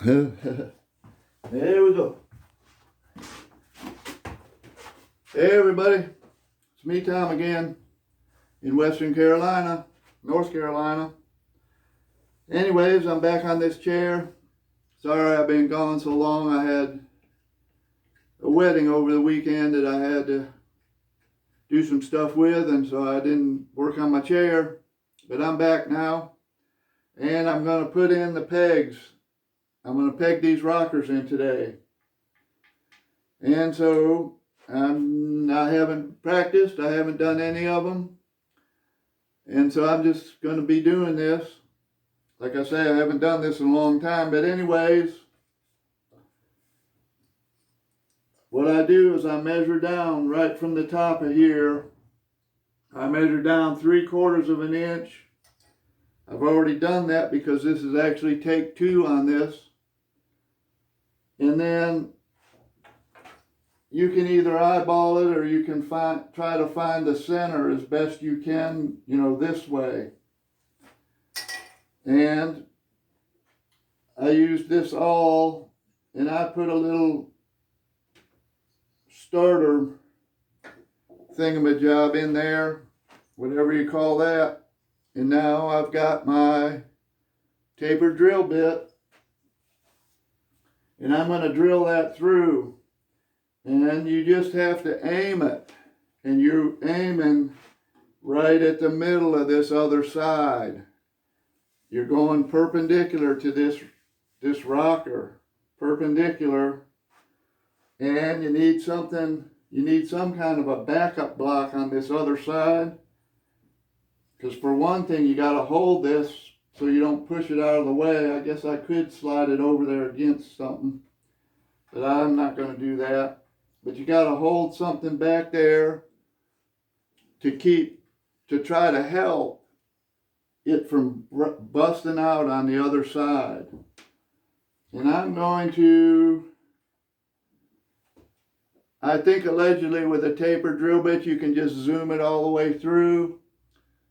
There we go. Hey everybody, it's me Tom again in Western Carolina, North Carolina. Anyways, I'm back on this chair. Sorry I've been gone so long. I had a wedding over the weekend that I had to do some stuff with, and so I didn't work on my chair. But I'm back now, and I'm going to put in the pegs. I'm going to peg these rockers in today. And so I haven't practiced. I haven't done any of them. And so I'm just going to be doing this. Like I say, I haven't done this in a long time. But anyways, what I do is I measure down right from the top of here. I measure down 3/4 of an inch. I've already done that because this is actually take 2 on this. And then you can either eyeball it or you can try to find the center as best you can, this way. And I used this awl and I put a little starter thingamajob in there, whatever you call that. And now I've got my tapered drill bit. And I'm going to drill that through. And you just have to aim it. And you're aiming right at the middle of this other side. You're going perpendicular to this rocker. Perpendicular. And you need some kind of a backup block on this other side. Because for one thing, you got to hold this so you don't push it out of the way. I guess I could slide it over there against something, but I'm not going to do that. But you got to hold something back there to try to help it from busting out on the other side. And I'm going to, I think allegedly with a tapered drill bit, you can just zoom it all the way through.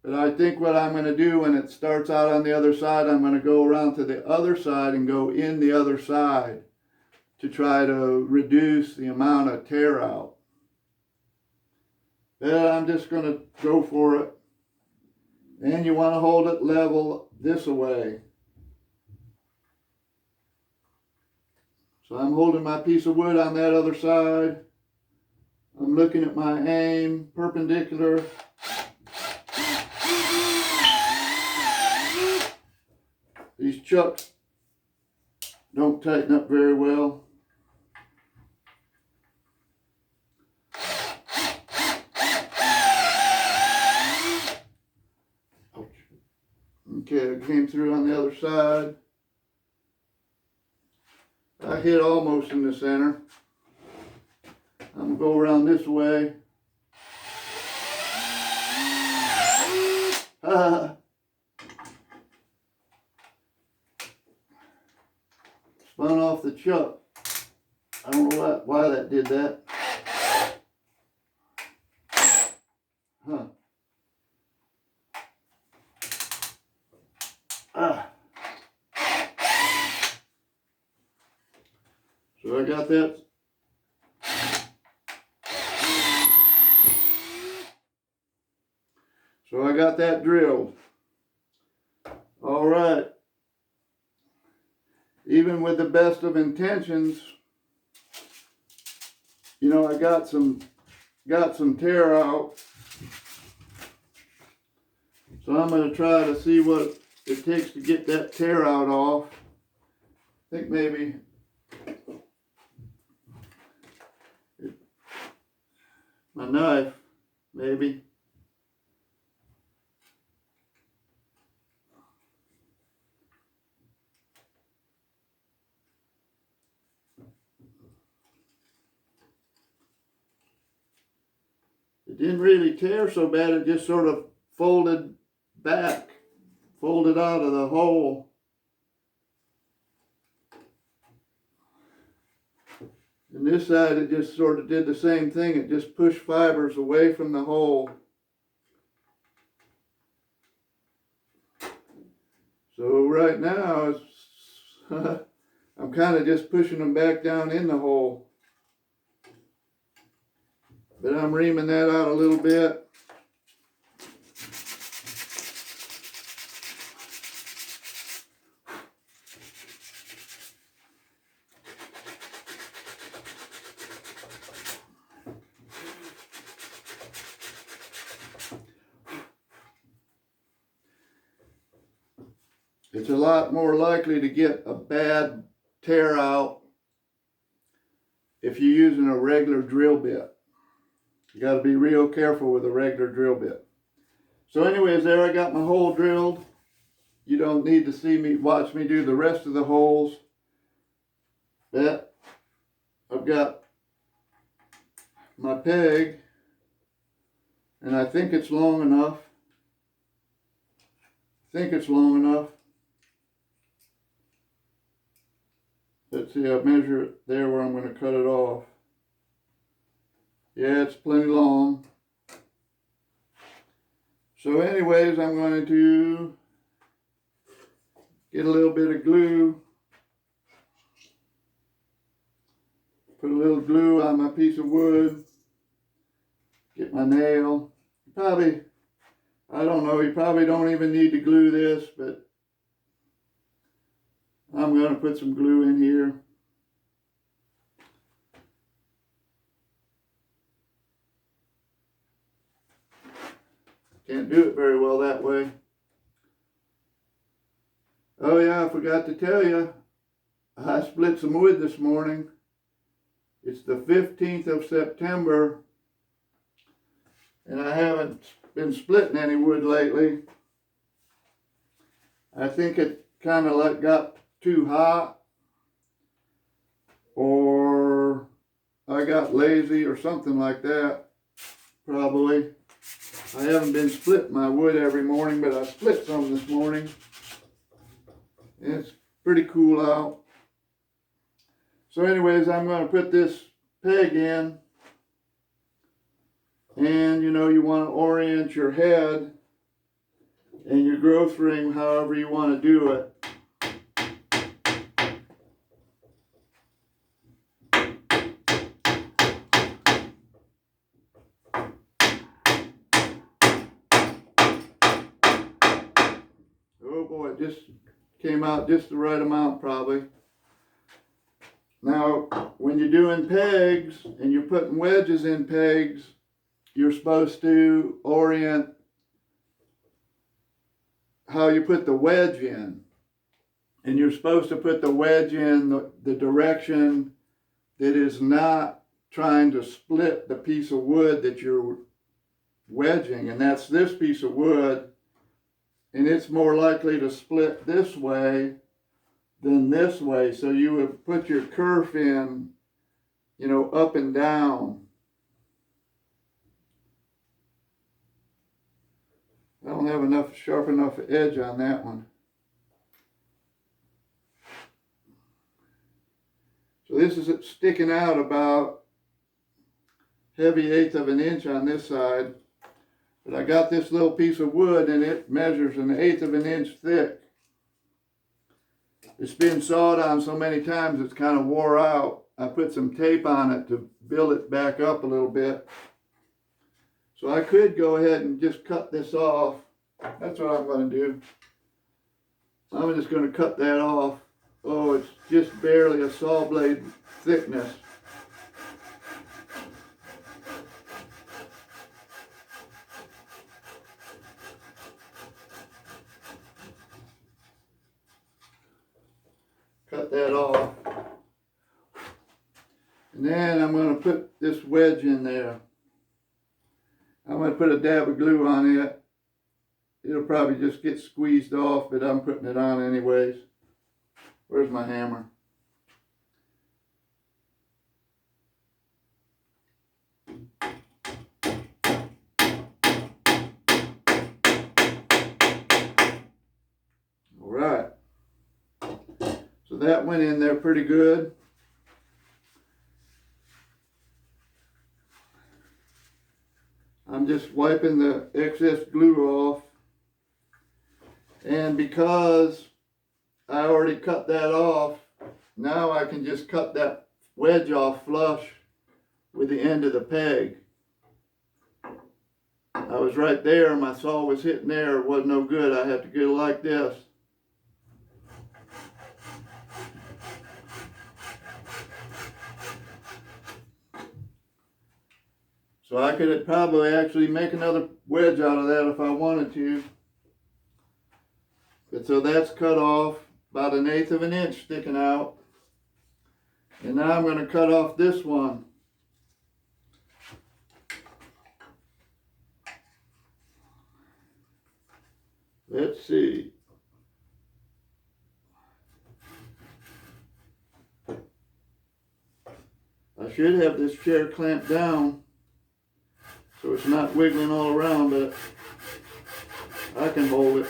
But I think what I'm going to do when it starts out on the other side, I'm going to go around to the other side and go in the other side to try to reduce the amount of tear out. But I'm just going to go for it. And you want to hold it level this way. So I'm holding my piece of wood on that other side. I'm looking at my aim, perpendicular. These chucks don't tighten up very well. Okay, I came through on the other side. I hit almost in the center. I'm going to go around this way. Spun off the chuck. I don't know why that did that. So I got that. So I got that drilled. All right. Even with the best of intentions, I got some tear out. So I'm going to try to see what it takes to get that tear out off. I think maybe my knife, maybe. It didn't really tear so bad, it just sort of folded back, folded out of the hole. And this side, it just sort of did the same thing. It just pushed fibers away from the hole. So right now, I'm kind of just pushing them back down in the hole. But I'm reaming that out a little bit. It's a lot more likely to get a bad tear out if you're using a regular drill bit. You got to be real careful with a regular drill bit. So anyways, there I got my hole drilled. You don't need to watch me do the rest of the holes. But I've got my peg, and I think it's long enough. Let's see, I'll measure it there where I'm going to cut it off. Yeah, it's plenty long. So anyways, I'm going to get a little bit of glue. Put a little glue on my piece of wood. Get my nail. I don't know, you probably don't even need to glue this, but I'm going to put some glue in here. Can't do it very well that way. Oh yeah, I forgot to tell you, I split some wood this morning. It's the 15th of September, and I haven't been splitting any wood lately. I think it kind of got too hot, or I got lazy or something like that, probably. I haven't been splitting my wood every morning, but I split some this morning. It's pretty cool out. So anyways, I'm going to put this peg in. And you know, you want to orient your head and your growth ring however you want to do it. Oh boy, it just came out just the right amount probably. Now, when you're doing pegs and you're putting wedges in pegs, you're supposed to orient how you put the wedge in. And you're supposed to put the wedge in the direction that is not trying to split the piece of wood that you're wedging. And that's this piece of wood. And it's more likely to split this way than this way. So you would put your kerf in, you know, up and down. I don't have enough sharp enough edge on that one. So this is sticking out about heavy 1/8 of an inch on this side. But I got this little piece of wood and it measures an 1/8 of an inch thick. It's been sawed on so many times it's kind of wore out. I put some tape on it to build it back up a little bit. So I could go ahead and just cut this off. That's what I'm going to do. I'm just going to cut that off. Oh, it's just barely a saw blade thickness. Cut that off. And then I'm going to put this wedge in there. I'm going to put a dab of glue on it. It'll probably just get squeezed off, but I'm putting it on anyways. Where's my hammer? All right. So that went in there pretty good. I'm just wiping the excess glue off. And because I already cut that off, now I can just cut that wedge off flush with the end of the peg. I was right there, my saw was hitting there, it wasn't no good. I had to get it like this. So I could probably actually make another wedge out of that if I wanted to. But so that's cut off, about 1/8 of an inch sticking out. And now I'm going to cut off this one. Let's see. I should have this chair clamped down so it's not wiggling all around, but I can hold it.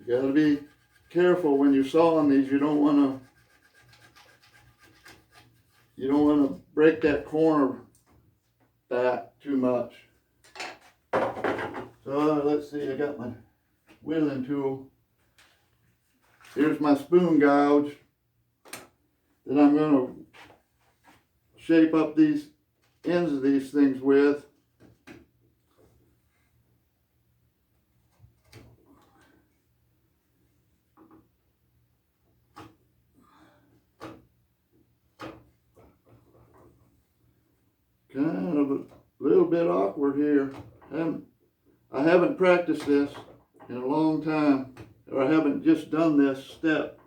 You gotta be careful when you're sawing these. You don't wanna break that corner back too much. So let's see, I got my whittling tool. Here's my spoon gouge that I'm gonna shape up these ends of these things with. Kind of a little bit awkward here. I haven't practiced this in a long time, or I haven't just done this step.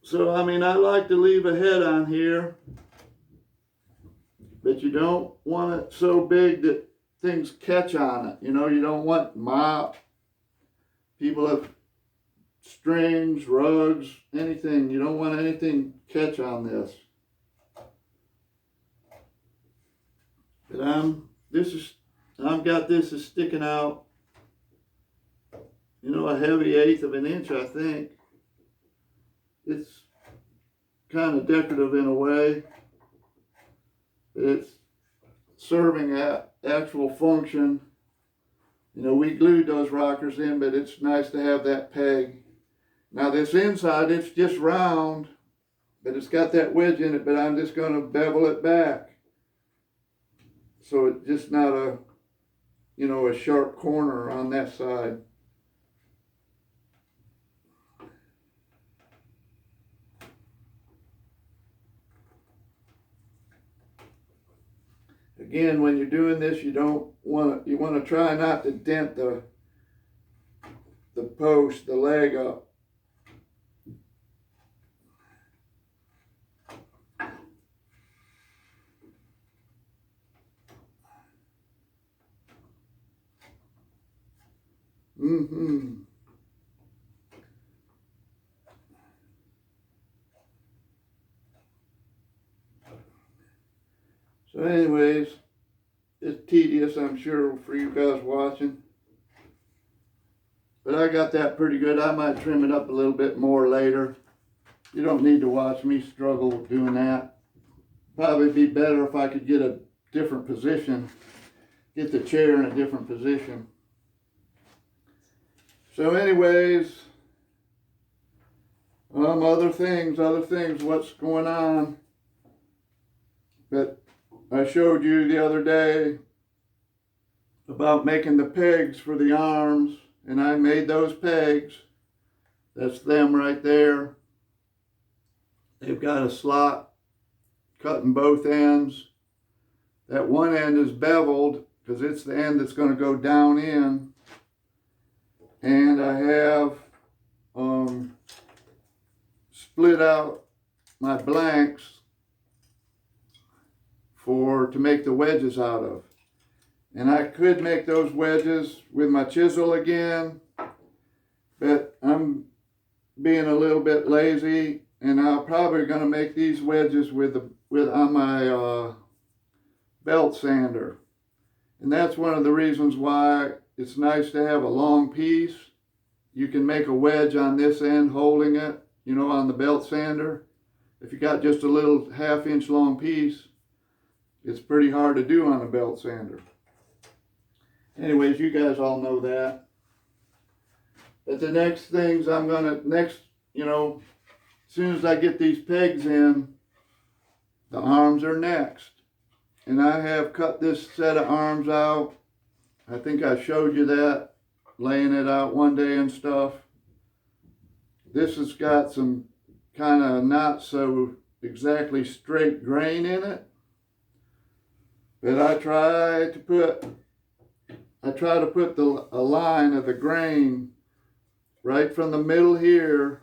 So, I mean, I like to leave a head on here, but you don't want it so big that things catch on it. You know, you don't want mop. People have strings, rugs, anything. You don't want anything catch on this. But I've got this is sticking out, you know, a heavy 1/8 of an inch, I think. It's kind of decorative in a way. It's serving an actual function. You know, we glued those rockers in, but it's nice to have that peg. Now this inside, it's just round, but it's got that wedge in it, but I'm just going to bevel it back. So it's just not a, you know, a sharp corner on that side. Again, when you're doing this, you want to try not to dent the post, the leg up. So anyways, it's tedious, I'm sure, for you guys watching. But I got that pretty good. I might trim it up a little bit more later. You don't need to watch me struggle with doing that. Probably be better if I could get a different position, get the chair in a different position. So anyways, other things, what's going on. But I showed you the other day about making the pegs for the arms, and I made those pegs. That's them right there. They've got a slot cutting both ends. That one end is beveled because it's the end that's going to go down in. And I have split out my blanks to make the wedges out of. And I could make those wedges with my chisel again, but I'm being a little bit lazy, and I'm probably going to make these wedges on my belt sander. And that's one of the reasons why it's nice to have a long piece. You can make a wedge on this end holding it. you know, on the belt sander. If you got just a little 1/2 inch long piece, it's pretty hard to do on a belt sander. Anyways, you guys all know that. But the next things I'm gonna, you know, as soon as I get these pegs in, the arms are next. And I have cut this set of arms out. I think I showed you that, laying it out one day and stuff. This has got some kind of not so exactly straight grain in it. But I try to put a line of the grain right from the middle here,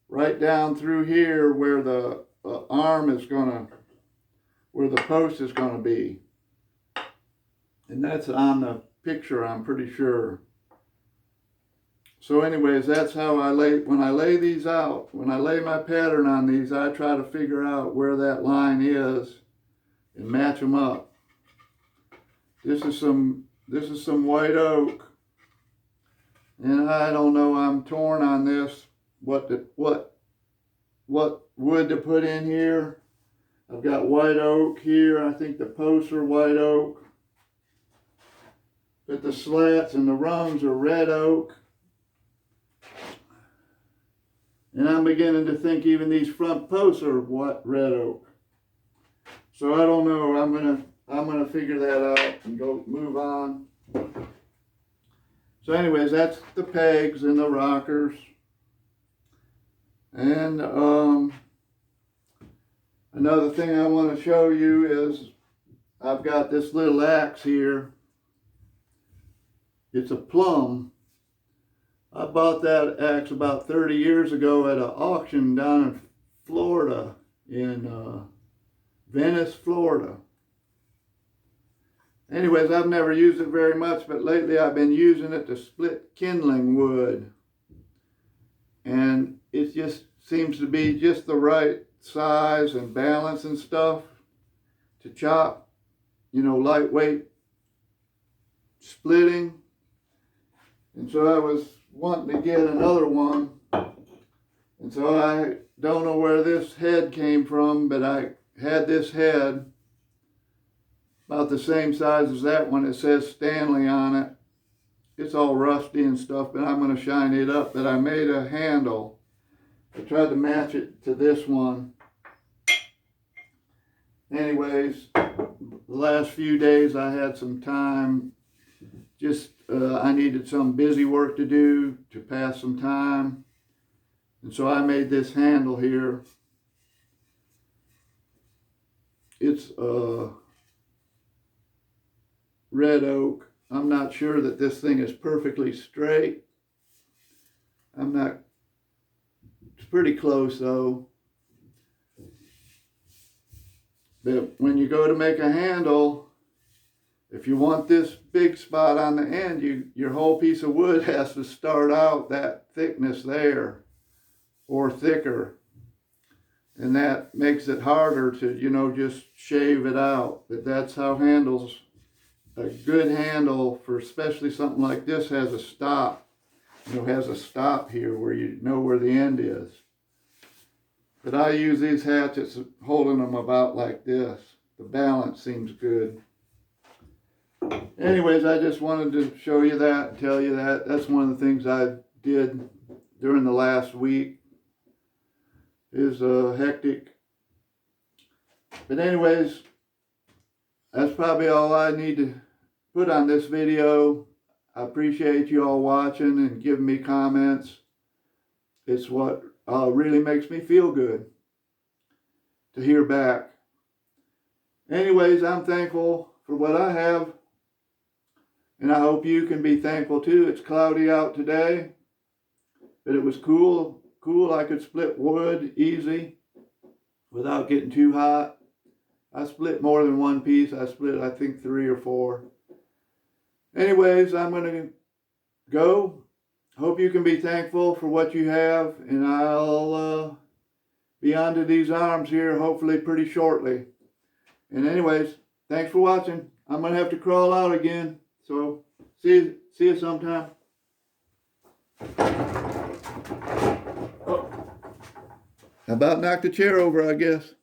right down through here where the arm is gonna, where the post is gonna be. And that's on the picture, I'm pretty sure. So anyways, that's how when I lay these out, when I lay my pattern on these, I try to figure out where that line is and match them up. This is some white oak. And I don't know, I'm torn on this, what wood to put in here. I've got white oak here. I think the posts are white oak. But the slats and the rungs are red oak. And I'm beginning to think even these front posts are red oak. So I don't know. I'm gonna figure that out and go move on. So anyways, that's the pegs and the rockers. And another thing I want to show you is I've got this little axe here. It's a plum. I bought that axe about 30 years ago at an auction down in Florida, in Venice, Florida. Anyways, I've never used it very much, but lately I've been using it to split kindling wood. And it just seems to be just the right size and balance and stuff to chop, you know, lightweight splitting. And so I was wanting to get another one. And so I don't know where this head came from, but I had this head about the same size as that one. It says Stanley on it. It's all rusty and stuff, but I'm going to shine it up. But I made a handle. I tried to match it to this one. Anyways, the last few days I had some time. Just, I needed some busy work to do to pass some time. And so I made this handle here. It's red oak. I'm not sure that this thing is perfectly straight. It's pretty close though. But when you go to make a handle, if you want this big spot on the end, your whole piece of wood has to start out that thickness there or thicker. And that makes it harder to, you know, just shave it out. But that's how handles, a good handle for especially something like this has a stop. You know, has a stop here where you know where the end is. But I use these hatchets holding them about like this. The balance seems good. Anyways, I just wanted to show you that, tell you that. That's one of the things I did during the last week. Is hectic. But anyways, that's probably all I need to put on this video. I appreciate you all watching and giving me comments. It's what really makes me feel good to hear back. Anyways, I'm thankful for what I have. And I hope you can be thankful too. It's cloudy out today, but it was cool. I could split wood easy without getting too hot. I split more than one piece. I split, I think, 3 or 4. Anyways, I'm going to go. Hope you can be thankful for what you have, and I'll be onto these arms here hopefully pretty shortly. And anyways, thanks for watching. I'm going to have to crawl out again, so see you sometime. Oh. About knocked the chair over, I guess.